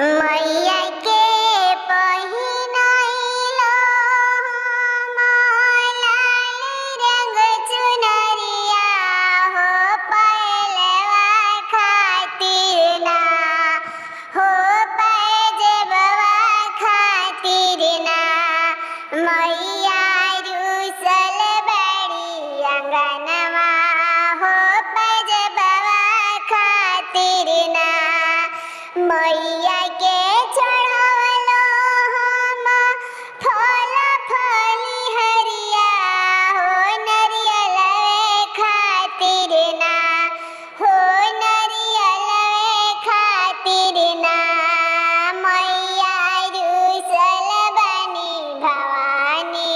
मैया के पहिनैलो लाल रंग चुनरिया हो पैलवा खातिर ना हो पैजबवा खातिर ना मैया रुसल बड़ी अंगनवा हो पैजबवा खातिर ना मैया के चढ़ावलो हम फल फली हरिया हो नरियलवे खातिर ना हो नरियलवे खातिर ना मैया रुसल बनी भवानी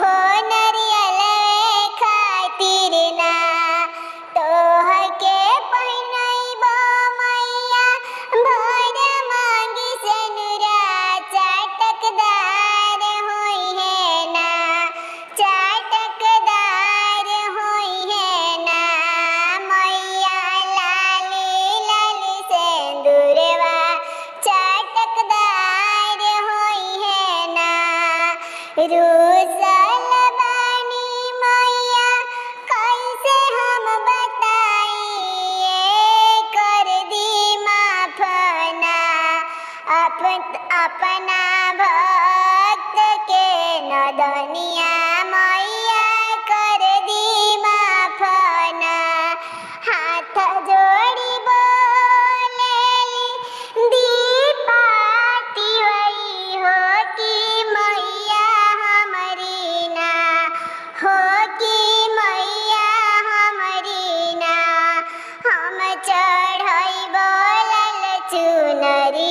हो नरियलवे खातिर ना तोह के पहिनैबो मैया भर मांगी सेनुरा चाटकदार होई है ना चाटकदार होई है ना मैया लाली लाली सेंदूरवा चाटकदार होई है ना रुसल बानी मैया कैसे हम बताइए कर दी माफ ना अपना भक्त के नदनिया मैया कर दी माफ ना हाथ जोड़ी बोलेली दीपाती वही हो कि मैया हमारी ना हो कि मैया हमारी ना हम चढ़ई बोलल चुनरी